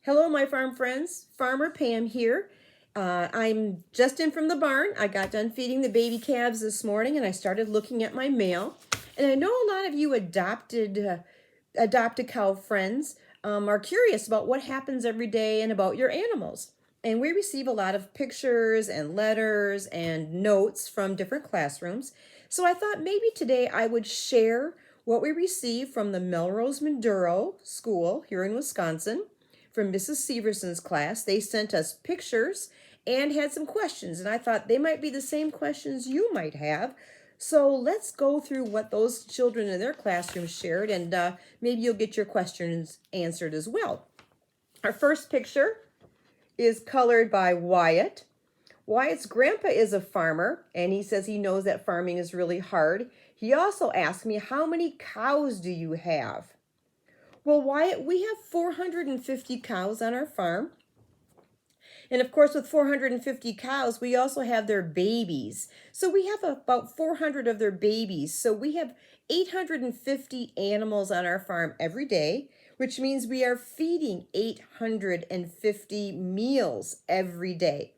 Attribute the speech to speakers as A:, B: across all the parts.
A: Hello, my farm friends. Farmer Pam here. I'm just in from the barn. I got done feeding the baby calves this morning and I started looking at my mail. And I know a lot of you adopted cow friends are curious about what happens every day and about your animals. And we receive a lot of pictures and letters and notes from different classrooms. So I thought maybe today I would share what we received from the Melrose Maduro School here in Wisconsin from Mrs. Severson's class. They sent us pictures and had some questions, and I thought they might be the same questions you might have. So let's go through what those children in their classroom shared, and maybe you'll get your questions answered as well. Our first picture is colored by Wyatt. Wyatt's grandpa is a farmer, and he says he knows that farming is really hard. He also asked me, how many cows do you have? Well, Wyatt, we have 450 cows on our farm. And of course, with 450 cows, we also have their babies. So we have about 400 of their babies. So we have 850 animals on our farm every day, which means we are feeding 850 meals every day.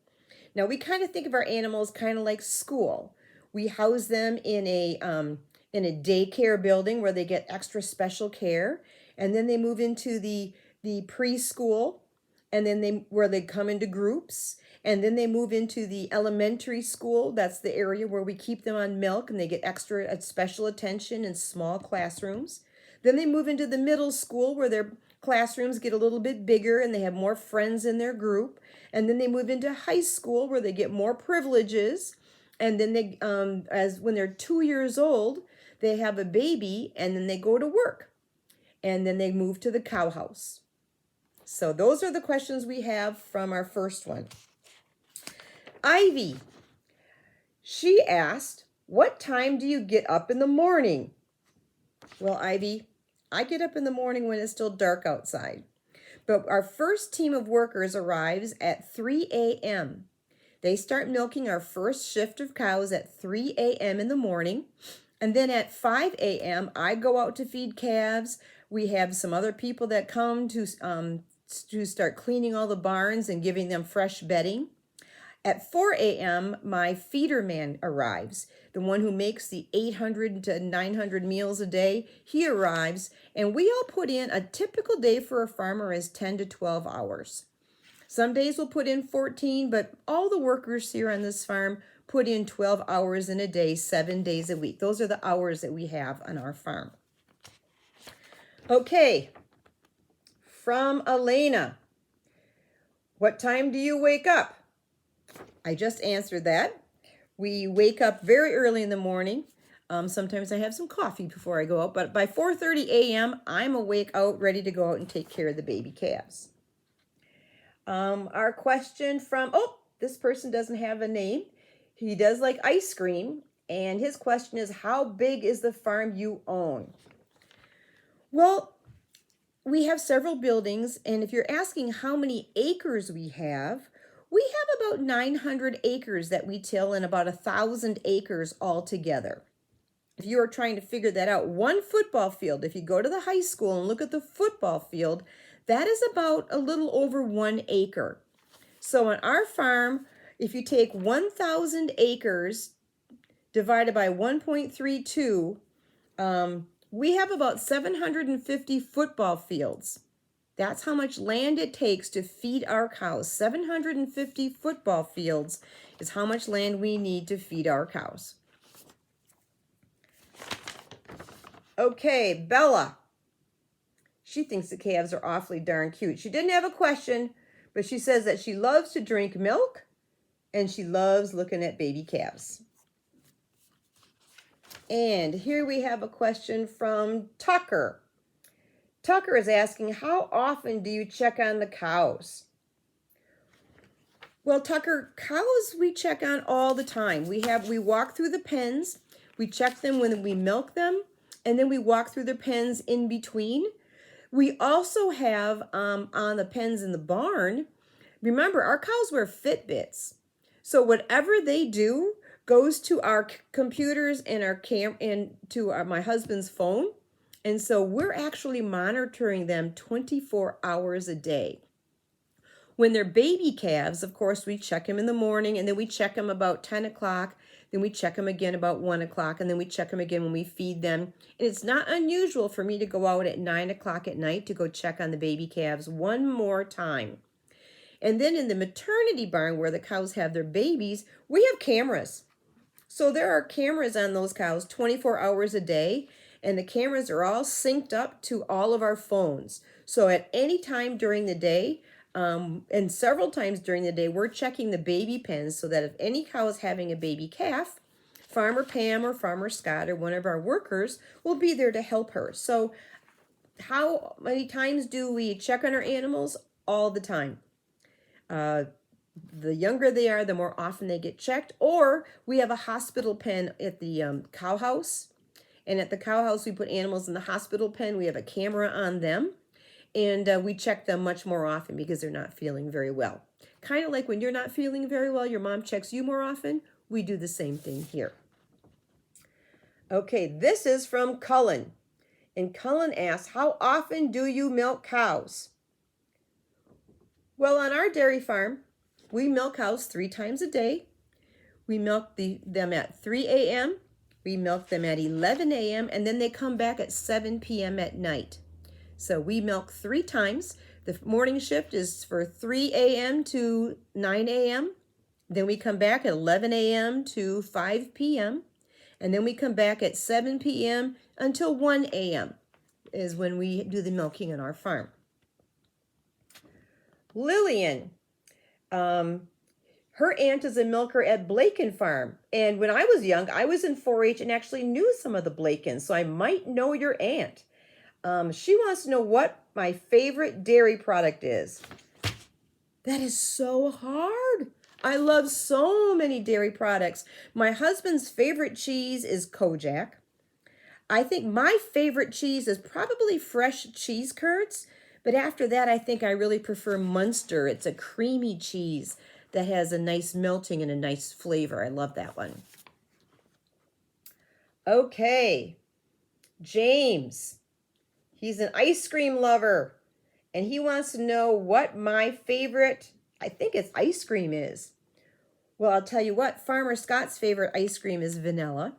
A: Now, we kind of think of our animals kind of like school. We house them in a daycare building where they get extra special care. And then they move into the preschool, and then where they come into groups, and then they move into the elementary school. That's the area where we keep them on milk and they get extra special attention in small classrooms. Then they move into the middle school where their classrooms get a little bit bigger and they have more friends in their group. And then they move into high school where they get more privileges. And then they, when they're 2 years old, they have a baby and then they go to work. And then they move to the cow house. So those are the questions we have from our first one. Ivy, she asked, what time do you get up in the morning? Well, Ivy, I get up in the morning when it's still dark outside. But our first team of workers arrives at 3 a.m. They start milking our first shift of cows at 3 a.m. in the morning. And then at 5 a.m., I go out to feed calves. We have some other people that come to start cleaning all the barns and giving them fresh bedding. At 4 a.m., my feeder man arrives, the one who makes the 800 to 900 meals a day. He arrives, and we all put in a typical day for a farmer is 10 to 12 hours. Some days we'll put in 14, but all the workers here on this farm put in 12 hours in a day, 7 days a week. Those are the hours that we have on our farm. Okay, from Elena, what time do you wake up? I just answered that. We wake up very early in the morning. Sometimes I have some coffee before I go out, but by 4:30 a.m., I'm awake out, ready to go out and take care of the baby calves. Our question from, this person doesn't have a name. He does like ice cream, and his question is, how big is the farm you own? Well, we have several buildings, and if you're asking how many acres we have about 900 acres that we till and about 1,000 acres altogether. If you are trying to figure that out, one football field, if you go to the high school and look at the football field, that is about a little over 1 acre. So on our farm, if you take 1,000 acres divided by 1.32, we have about 750 football fields. That's how much land it takes to feed our cows. 750 football fields is how much land we need to feed our cows. Okay, Bella. She thinks the calves are awfully darn cute. She didn't have a question, but she says that she loves to drink milk and she loves looking at baby calves. And here we have a question from Tucker. Tucker is asking, how often do you check on the cows? Well, Tucker, cows we check on all the time. We walk through the pens, we check them when we milk them, and then we walk through the pens in between. We also have on the pens in the barn, remember our cows wear Fitbits. So whatever they do goes to our computers and my husband's phone. And so we're actually monitoring them 24 hours a day. When they're baby calves, of course, we check them in the morning, and then we check them about 10 o'clock. Then we check them again about 1 o'clock, and then we check them again when we feed them. And it's not unusual for me to go out at 9 o'clock at night to go check on the baby calves one more time. And then in the maternity barn where the cows have their babies, we have cameras. So there are cameras on those cows 24 hours a day, and the cameras are all synced up to all of our phones. So at any time during the day, and several times during the day, we're checking the baby pens so that if any cow is having a baby calf, Farmer Pam or Farmer Scott or one of our workers will be there to help her. So how many times do we check on our animals? All the time. The younger they are, the more often they get checked. Or we have a hospital pen at the cow house. And at the cow house, we put animals in the hospital pen. We have a camera on them. And we check them much more often because they're not feeling very well. Kind of like when you're not feeling very well, your mom checks you more often. We do the same thing here. Okay, this is from Cullen. And Cullen asks, how often do you milk cows? Well, on our dairy farm, we milk cows 3 times a day. We milk them at 3 a.m., we milk them at 11 a.m., and then they come back at 7 p.m. at night. So we milk 3 times. The morning shift is for 3 a.m. to 9 a.m. Then we come back at 11 a.m. to 5 p.m. And then we come back at 7 p.m. until 1 a.m. is when we do the milking on our farm. Lillian, her aunt is a milker at Blaken Farm. And when I was young, I was in 4-H and actually knew some of the Blakens, so I might know your aunt. She wants to know what my favorite dairy product is. That is so hard. I love so many dairy products. My husband's favorite cheese is Kojak. I think my favorite cheese is probably fresh cheese curds. But after that, I think I really prefer Munster. It's a creamy cheese that has a nice melting and a nice flavor. I love that one. Okay, James. He's an ice cream lover. And he wants to know what my favorite, I think it's ice cream is. Well, I'll tell you what, Farmer Scott's favorite ice cream is vanilla.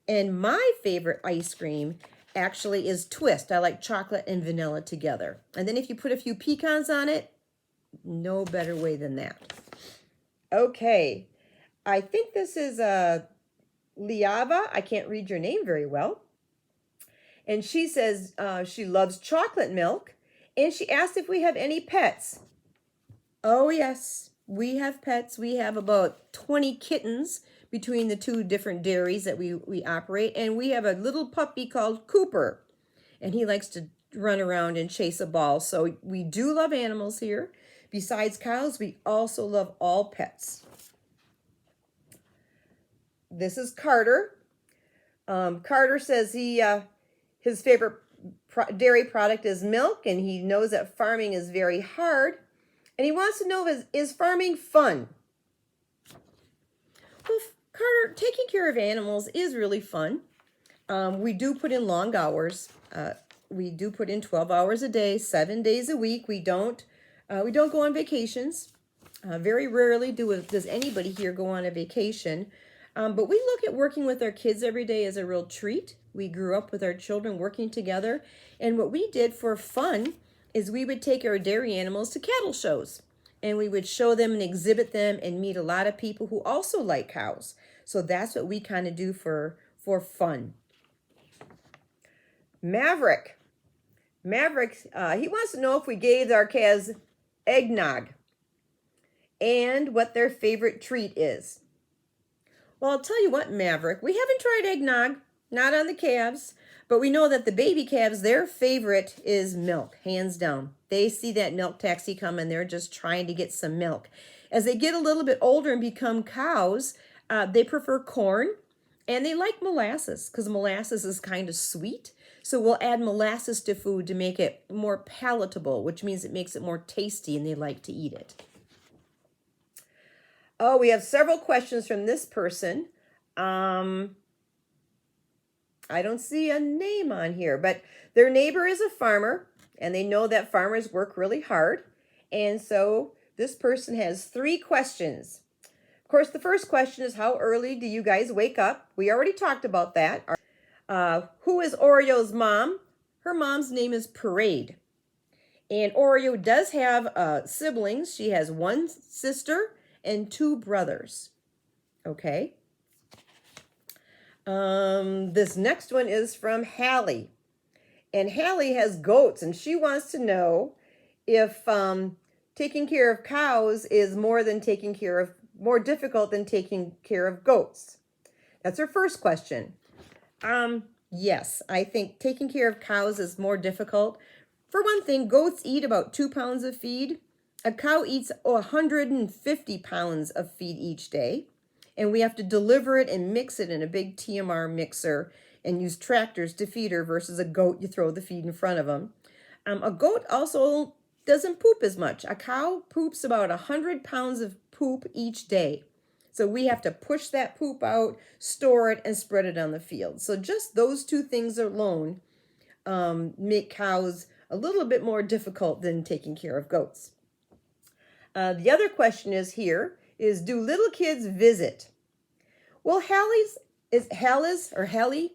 A: And my favorite ice cream actually is Twist. I like chocolate and vanilla together. And then if you put a few pecans on it, no better way than that. Okay, I think this is Liava. I can't read your name very well. And she says she loves chocolate milk. And she asked if we have any pets. Oh, yes, we have pets. We have about 20 kittens between the 2 different dairies that we operate. And we have a little puppy called Cooper. And he likes to run around and chase a ball. So we do love animals here. Besides cows, we also love all pets. This is Carter. Carter says his favorite dairy product is milk, and he knows that farming is very hard. And he wants to know, is farming fun? Well, Carter, taking care of animals is really fun. We do put in long hours. We do put in 12 hours a day, 7 days a week. We don't go on vacations. Very rarely does anybody here go on a vacation. But we look at working with our kids every day as a real treat. We grew up with our children working together. And what we did for fun is we would take our dairy animals to cattle shows. And we would show them and exhibit them and meet a lot of people who also like cows. So that's what we kind of do for fun. Maverick, he wants to know if we gave our calves eggnog and what their favorite treat is. Well, I'll tell you what, Maverick, we haven't tried eggnog, not on the calves, but we know that the baby calves, their favorite is milk, hands down. They see that milk taxi come and they're just trying to get some milk. As they get a little bit older and become cows, they prefer corn and they like molasses because molasses is kind of sweet. So we'll add molasses to food to make it more palatable, which means it makes it more tasty and they like to eat it. Oh, we have several questions from this person. I don't see a name on here, but their neighbor is a farmer and they know that farmers work really hard. And so This person has 3 questions. Of course, the first question is, how early do you guys wake up? We already talked about that. Who is Oreo's mom? Her mom's name is Parade. And Oreo does have siblings. She has 1 sister and 2 brothers. Okay. This next one is from Hallie. And Hallie has goats, and she wants to know if taking care of cows is more difficult than taking care of goats. That's her first question. Yes, I think taking care of cows is more difficult. For one thing, goats eat about 2 pounds of feed. A cow eats 150 pounds of feed each day. And we have to deliver it and mix it in a big TMR mixer and use tractors to feed her versus a goat, you throw the feed in front of them. A goat also doesn't poop as much. A cow poops about 100 pounds of poop each day. So we have to push that poop out, store it, and spread it on the field. So just those 2 things alone make cows a little bit more difficult than taking care of goats. The other question is, do little kids visit? Well, Hallie,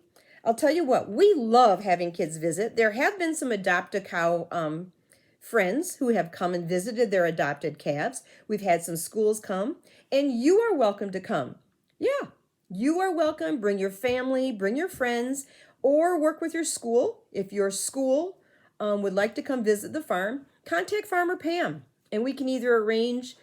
A: I'll tell you what, we love having kids visit. There have been some adopt-a-cow friends who have come and visited their adopted calves. We've had some schools come, and you are welcome to come. Yeah, you are welcome. Bring your family, bring your friends, or work with your school. If your school would like to come visit the farm, contact Farmer Pam, and we can either arrange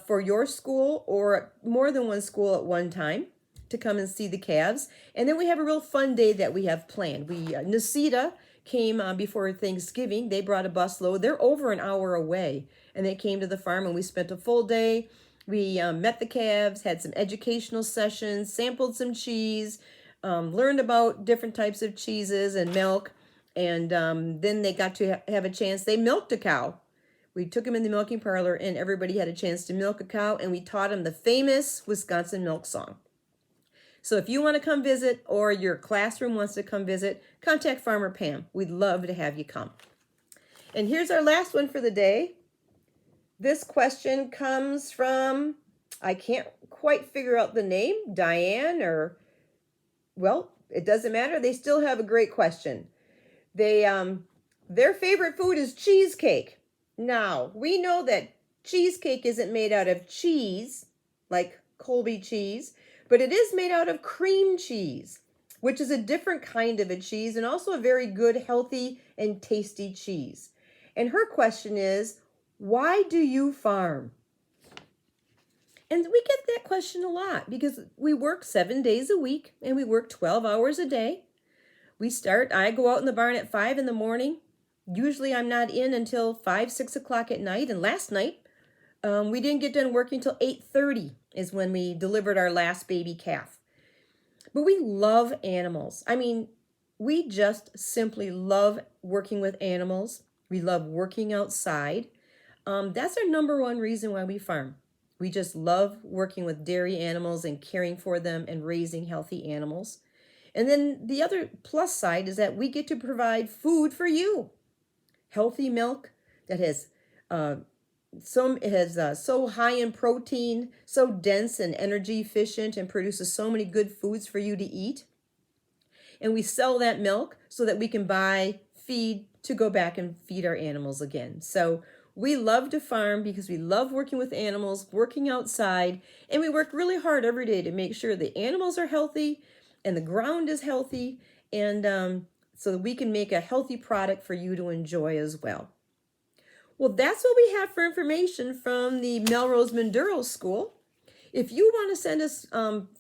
A: for your school or more than 1 school at one time to come and see the calves. And then we have a real fun day that we have planned. Nisita came before Thanksgiving. They brought a busload. They're over an hour away, and they came to the farm, and we spent a full day. We met the calves, had some educational sessions, sampled some cheese, learned about different types of cheeses and milk, and then they got to have a chance. They milked a cow. We took them in the milking parlor, and everybody had a chance to milk a cow, and we taught them the famous Wisconsin milk song. So if you want to come visit, or your classroom wants to come visit, contact Farmer Pam. We'd love to have you come. And here's our last one for the day. This question comes from, I can't quite figure out the name, Diane, well, it doesn't matter. They still have a great question. Their favorite food is cheesecake. Now, we know that cheesecake isn't made out of cheese, like Colby cheese, but it is made out of cream cheese, which is a different kind of a cheese and also a very good, healthy, and tasty cheese. And her question is, why do you farm? And we get that question a lot because we work 7 days a week and we work 12 hours a day. I go out in the barn at 5 in the morning. Usually I'm not in until 5, 6 o'clock at night. And last night, we didn't get done working until 8:30 is when we delivered our last baby calf. But we love animals. I mean, we just simply love working with animals. We love working outside. That's our number 1 reason why we farm. We just love working with dairy animals and caring for them and raising healthy animals. And then the other plus side is that we get to provide food for you. Healthy milk that has so high in protein, so dense and energy efficient, and produces so many good foods for you to eat. And we sell that milk so that we can buy feed to go back and feed our animals again. So we love to farm because we love working with animals, working outside, and we work really hard every day to make sure the animals are healthy and the ground is healthy, and so that we can make a healthy product for you to enjoy as well. Well, that's what we have for information from the Melrose Maduro School. If you want to send us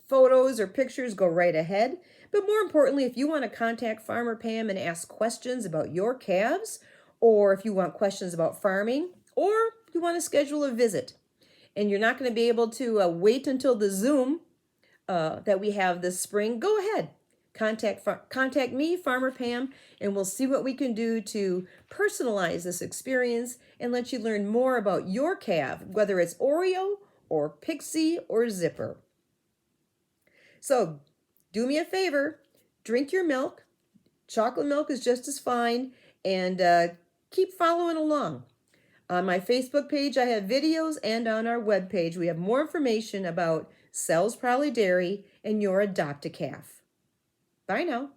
A: photos or pictures, go right ahead. But more importantly, if you want to contact Farmer Pam and ask questions about your calves, or if you want questions about farming, or you want to schedule a visit, and you're not going to be able to wait until the Zoom that we have this spring, go ahead. Contact me, Farmer Pam, and we'll see what we can do to personalize this experience and let you learn more about your calf, whether it's Oreo or Pixie or Zipper. So do me a favor, drink your milk. Chocolate milk is just as fine, and keep following along. On my Facebook page, I have videos, and on our webpage, we have more information about Selz-Pralle Dairy and your Adopt-A-Calf. Bye now.